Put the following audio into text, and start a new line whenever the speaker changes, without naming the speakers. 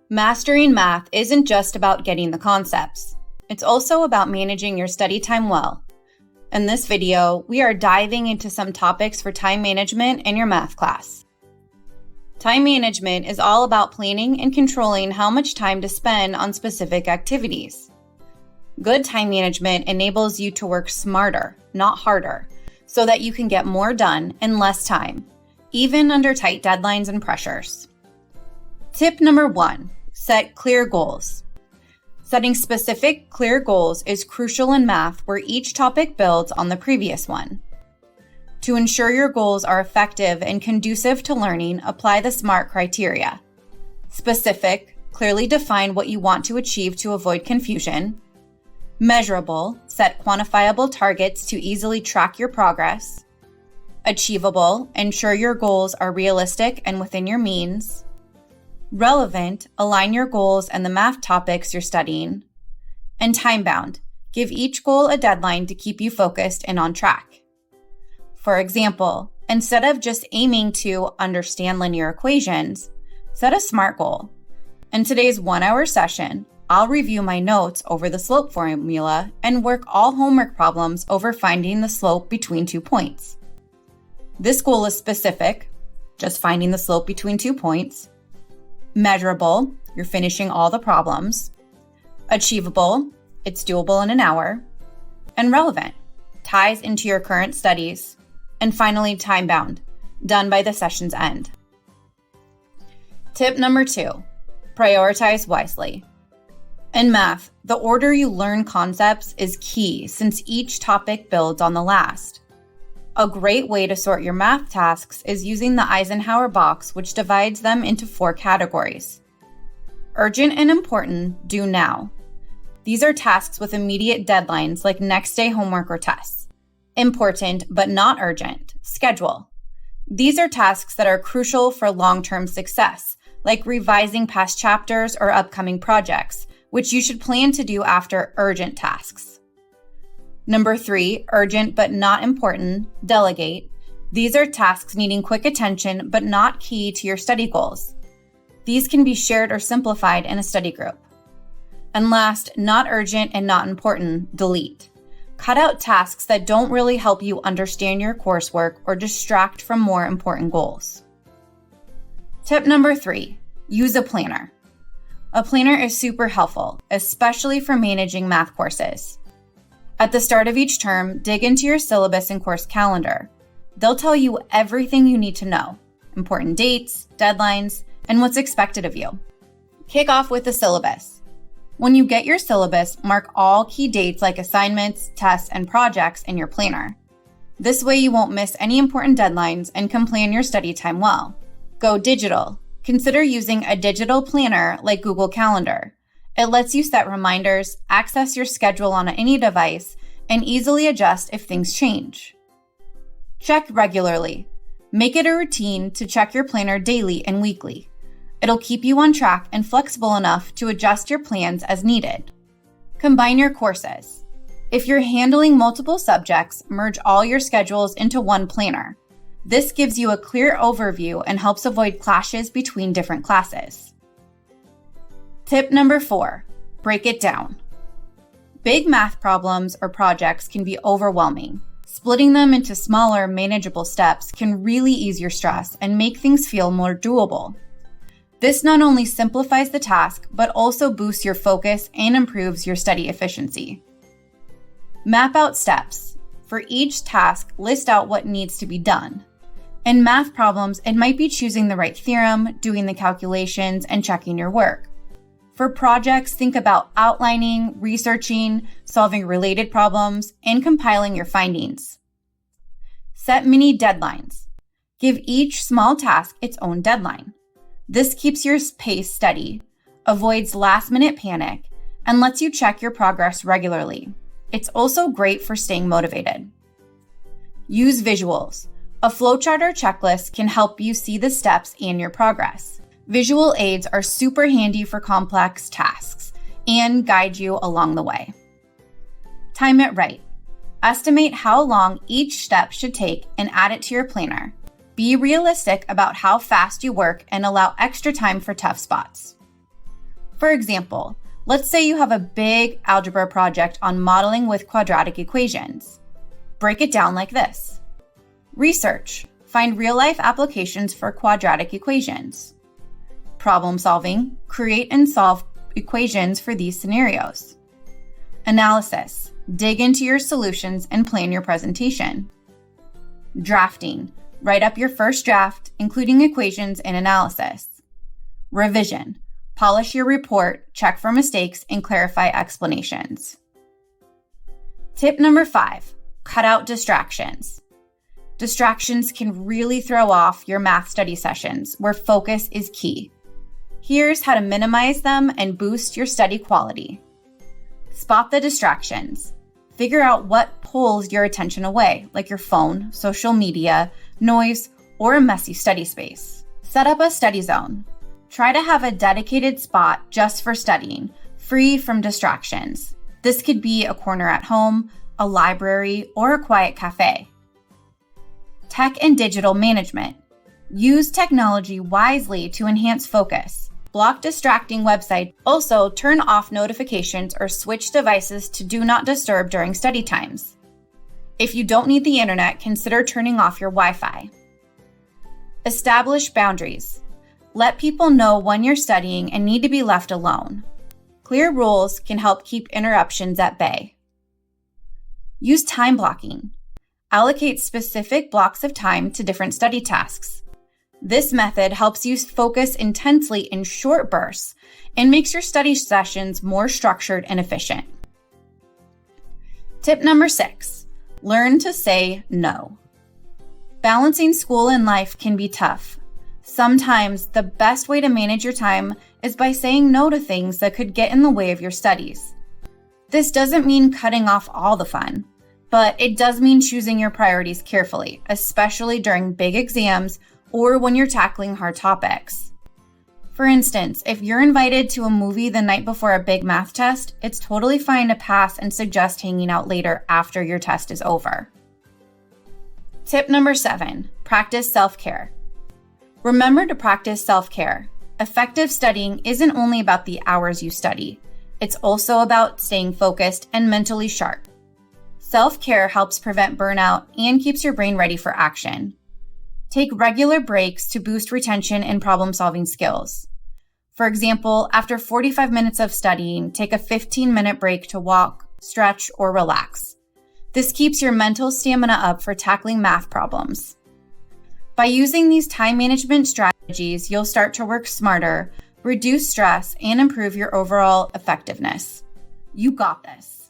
Mastering math isn't just about getting the concepts. It's also about managing your study time well. In this video, we are diving into some topics for time management in your math class. Time management is all about planning and controlling how much time to spend on specific activities. Good time management enables you to work smarter, not harder, so that you can get more done in less time, even under tight deadlines and pressures. Tip number 1, set clear goals. Setting specific, clear goals is crucial in math where each topic builds on the previous one. To ensure your goals are effective and conducive to learning, apply the SMART criteria. Specific, clearly define what you want to achieve to avoid confusion. Measurable, set quantifiable targets to easily track your progress. Achievable, ensure your goals are realistic and within your means. Relevant, align your goals and the math topics you're studying. And time-bound, give each goal a deadline to keep you focused and on track. For example, instead of just aiming to understand linear equations, set a SMART goal. In today's 1-hour session, I'll review my notes over the slope formula and work all homework problems over finding the slope between 2 points. This goal is specific, just finding the slope between 2 points. Measurable, you're finishing all the problems. Achievable, it's doable in an hour. And relevant, ties into your current studies. And finally, time-bound, done by the session's end. Tip number 2, prioritize wisely. In math, the order you learn concepts is key since each topic builds on the last. A great way to sort your math tasks is using the Eisenhower box, which divides them into 4 categories. Urgent and important, do now. These are tasks with immediate deadlines like next day homework or tests. Important but not urgent, schedule. These are tasks that are crucial for long-term success, like revising past chapters or upcoming projects, which you should plan to do after urgent tasks. Number 3, urgent but not important, delegate. These are tasks needing quick attention but not key to your study goals. These can be shared or simplified in a study group. And last, not urgent and not important, delete. Cut out tasks that don't really help you understand your coursework or distract from more important goals. Tip number 3, use a planner. A planner is super helpful, especially for managing math courses. At the start of each term, dig into your syllabus and course calendar. They'll tell you everything you need to know, important dates, deadlines, and what's expected of you. Kick off with the syllabus. When you get your syllabus, mark all key dates like assignments, tests, and projects in your planner. This way you won't miss any important deadlines and can plan your study time well. Go digital. Consider using a digital planner like Google Calendar. It lets you set reminders, access your schedule on any device, and easily adjust if things change. Check regularly. Make it a routine to check your planner daily and weekly. It'll keep you on track and flexible enough to adjust your plans as needed. Combine your courses. If you're handling multiple subjects, merge all your schedules into one planner. This gives you a clear overview and helps avoid clashes between different classes. Tip number 4, break it down. Big math problems or projects can be overwhelming. Splitting them into smaller, manageable steps can really ease your stress and make things feel more doable. This not only simplifies the task, but also boosts your focus and improves your study efficiency. Map out steps. For each task, list out what needs to be done. In math problems, it might be choosing the right theorem, doing the calculations, and checking your work. For projects, think about outlining, researching, solving related problems, and compiling your findings. Set mini deadlines. Give each small task its own deadline. This keeps your pace steady, avoids last-minute panic, and lets you check your progress regularly. It's also great for staying motivated. Use visuals. A flowchart or checklist can help you see the steps and your progress. Visual aids are super handy for complex tasks and guide you along the way. Time it right. Estimate how long each step should take and add it to your planner. Be realistic about how fast you work and allow extra time for tough spots. For example, let's say you have a big algebra project on modeling with quadratic equations. Break it down like this. Research. Find real-life applications for quadratic equations. Problem solving. Create and solve equations for these scenarios. Analysis. Dig into your solutions and plan your presentation. Drafting. Write up your first draft, including equations and analysis. Revision. Polish your report, check for mistakes, and clarify explanations. Tip number 5. Cut out distractions. Distractions can really throw off your math study sessions, where focus is key. Here's how to minimize them and boost your study quality. Spot the distractions. Figure out what pulls your attention away, like your phone, social media, noise, or a messy study space. Set up a study zone. Try to have a dedicated spot just for studying, free from distractions. This could be a corner at home, a library, or a quiet cafe. Tech and digital management. Use technology wisely to enhance focus. Block distracting websites. Also, turn off notifications or switch devices to do not disturb during study times. If you don't need the internet, consider turning off your Wi-Fi. Establish boundaries. Let people know when you're studying and need to be left alone. Clear rules can help keep interruptions at bay. Use time blocking. Allocate specific blocks of time to different study tasks. This method helps you focus intensely in short bursts and makes your study sessions more structured and efficient. Tip number 6. Learn to say no. Balancing school and life can be tough. Sometimes the best way to manage your time is by saying no to things that could get in the way of your studies. This doesn't mean cutting off all the fun, but it does mean choosing your priorities carefully, especially during big exams or when you're tackling hard topics. For instance, if you're invited to a movie the night before a big math test, it's totally fine to pass and suggest hanging out later after your test is over. Tip number 7, practice self-care. Remember to practice self-care. Effective studying isn't only about the hours you study. It's also about staying focused and mentally sharp. Self-care helps prevent burnout and keeps your brain ready for action. Take regular breaks to boost retention and problem-solving skills. For example, after 45 minutes of studying, take a 15-minute break to walk, stretch, or relax. This keeps your mental stamina up for tackling math problems. By using these time management strategies, you'll start to work smarter, reduce stress, and improve your overall effectiveness. You got this.